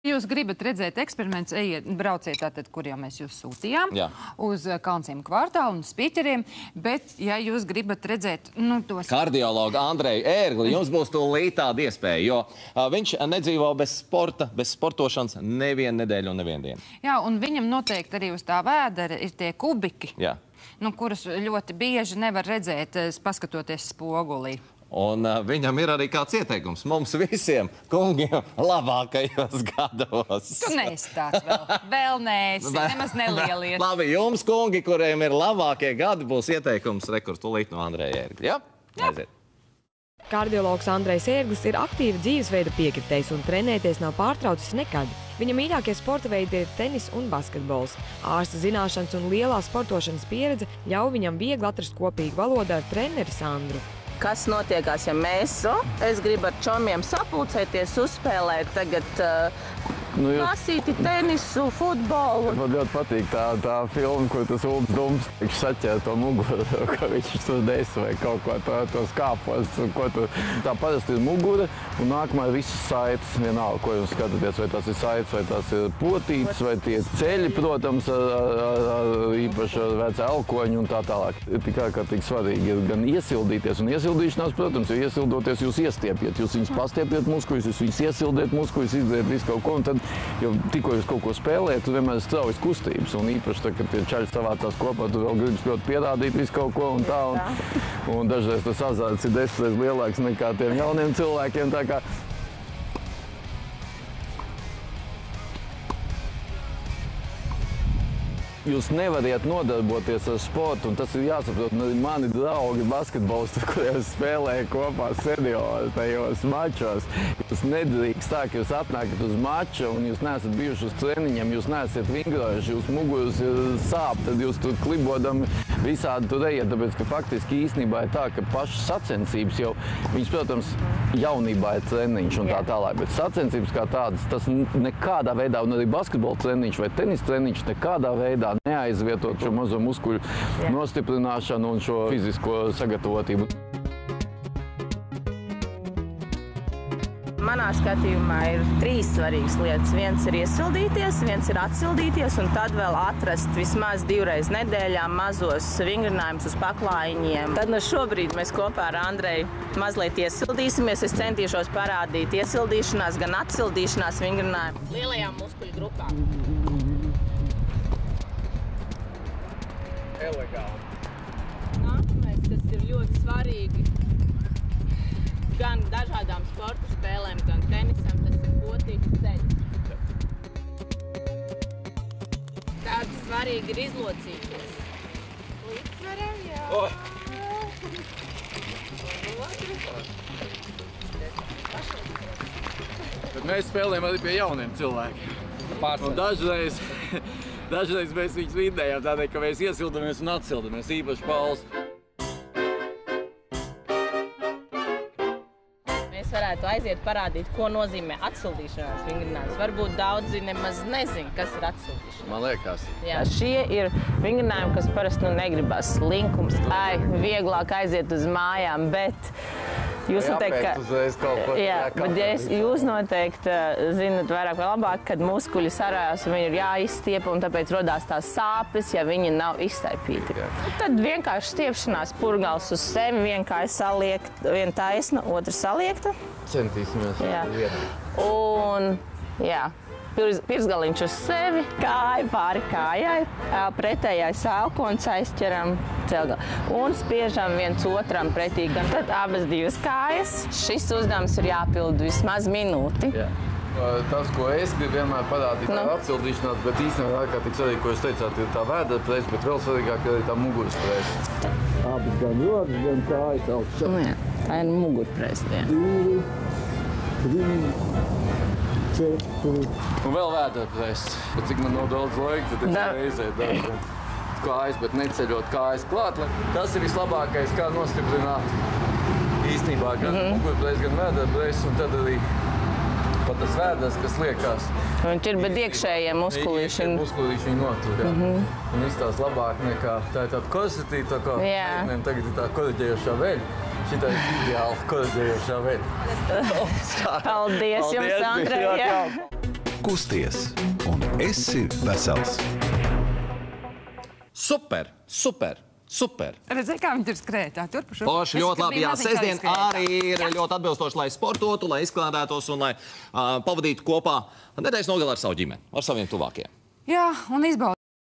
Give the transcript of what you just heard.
Jūs gribat redzēt eksperimentus, brauciet tātad, kur jau mēs jūs sūtījām, uz Kalnciem kvartālu un spīķeriem, bet, ja jūs gribat redzēt, tos... Kardiologu Andreju Ērgli, jums būs tūlīt tāda iespēja, jo viņš nedzīvo bez sporta, bez sportošanas nevienu nedēļu un nevienu dienu. Jā, un viņam noteikti arī uz tā vēdera ir tie kubiki, kurus ļoti bieži nevar redzēt, paskatoties spogulī. Un viņam ir arī kāds ieteikums mums visiem kungiem labākajos gados. Tu neizstāst vēl. Vēl neesi, nemaz nelielies. Labi, jums, kungi, kuriem ir labākie gadi, būs ieteikums rekurs tūlīt no Andreja Ērgļa. Jā? Aiziet. Kardiologs Andrejs Ērglis ir aktīva dzīvesveida piekritējs un trenēties nav pārtraucis nekad. Viņa mīļākie sporta veidi ir tenis un basketbols. Ārsta zināšanas un lielā sportošanas pieredze ļauj viņam viegli atrast kopīgu valodu ar treneri Sandru. Kas notiekās, ja es gribu ar čomiem sapulcēties, uzspēlēt tagad klasīti tenisu, futbolu. Man ļoti patīk tā filma, kur tas Ulds Dums saķēra to muguru, ka viņš tur desa vai kaut ko to skāpos. Tā parasti ir mugura un nākamā ir visas saites, vienalga, ko jūs skatāties, vai tas ir saites, vai tas ir potītes, vai tie ceļi, protams, īpaši ar vecā elkoņu un tā tālāk. Tikai, ka tik svarīgi ir gan iesildīties un iesildīšanās, protams, jo iesildoties jūs iestiepiet, jūs viņus pastiepiet muskuļus, jūs viņus iesildiet muskuļus, izdarīt visu kaut ko, un tad, jo tikko jūs kaut ko spēlējat, tu vienmēr ir straujas kustības, un īpaši, tad, kad tie čaļi savācās kopā, tu vēl gribas ļoti pierādīt visu kaut ko un tā, un dažreiz tas azarts ir 10 reizes lielāks nekā tiem jauniem cilvēkiem, tā kā jūs nevariet nodarboties ar sportu, un tas ir jāsaprot. Mani draugi basketbolisti, kuriem spēlēja kopā seniori tajos mačos. Jūs nedrīkst tā, ka jūs atnākat uz maču, un jūs neesat bijuši uz treniņiem, jūs neesat vingrojuši, jūs muguras sāp, tad jūs tur klibodam visādi tur ejiet, tāpēc, ka faktiski īstenībā ir tā, ka pašas sacensības jau, viņas, protams, jaunībā ir treniņš un tā tālāk, bet sacensības kā tādas, tas nekādā veidā, un arī basketbola treniņš vai tenis treniņš nekādā veidā neaizvietot šo mazo muskuļu nostiprināšanu un šo fizisko sagatavotību. Manā skatījumā ir 3 svarīgas lietas. Viens ir iesildīties, viens ir atsildīties, un tad vēl atrast vismaz 2 reizes nedēļā mazos vingrinājumus uz paklājiņiem. Tad šobrīd mēs kopā ar Andreju mazliet iesildīsimies. Es centīšos parādīt iesildīšanās, gan atsildīšanās vingrinājumu lielajām muskuļu grupām. Nākamais, kas ir ļoti svarīgi, gan dažādām sporta spēlēm, gan tenisam, tas ir potīšu ceļš. Tāds svarīgi ir izlocīties. Līdzsvaram, jā. Bet mēs spēlējam arī pie jauniem cilvēkiem. Un dažreiz mēs viņus vidējām tādēļ, ka mēs iesildamies un atsildamies, īpaši Pauls. Mēs varētu aiziet parādīt, ko nozīmē atsildīšanās vingrinājums. Varbūt daudzi nemaz nezin, kas ir atsildīšanās. Man liekas. Jā, šie ir vingrinājumi, kas parasti negribas slinkums. Vieglāk aiziet uz mājām, bet jūs jūs noteikti zinat vairāk vai labāk, kad muskuļi sarājās un viņi ir jāizstiepa, un tāpēc rodās tās sāpes, ja viņi nav izstaipīti. Tad vienkārši stiepšanās purgals uz sevi, vienkārši saliekt, viena taisna, otra saliekta. Centīsimies. Un, pirsgaliņš uz sevi, kāja pāri kājai, pretējais elkons aizķeram celgalu un spiežam viens otram pretī. Tad abas 2 kājas. Šis uzdevums ir jāpild vismaz minūti. Tas, ko es gribu vienmēr parādīt, ir atsildīšanās, bet īstenībā ārkārtīgi svarīgi, ko jūs teicāt, ir tā vēdera presa, bet vēl svarīgāk ir tā muguras presa. Abas gan rodas, gan kājas augšā. Tā ir mugura presa. 2, 3, 4. Un vēl vēdera presa. Bet cik man nav daudz laika, tad es reizē daru kājas, bet neceļot kājas klāt. Tas ir vislabākais, kā nostiprināt īstenībā gan mugura presa, gan vēdera presa, un tad arī pat tas vēders, kas liekas. Viņš ir, bet iekšējie muskulīši. Muskulīši viņi notur, jā. Un izstās labāk nekā tā ir tāda korsetīta, tā kā meitenēm tagad ir tā koriģējošā veļa. Šitā ir ideāli koriģējošā veļa. Paldies jums, Andrej. kusties un esi vesels. Super, super, super. Redzēji, kā viņi tur skrēja, tā turpu šo. Poši, ļoti labi, jā, sestdien arī ir ļoti atbilstoši, lai sportotu, lai izklādētos un lai pavadītu kopā nedēļas nogali ar savu ģimeni, ar saviem tuvākiem. Jā, un izbaudīt.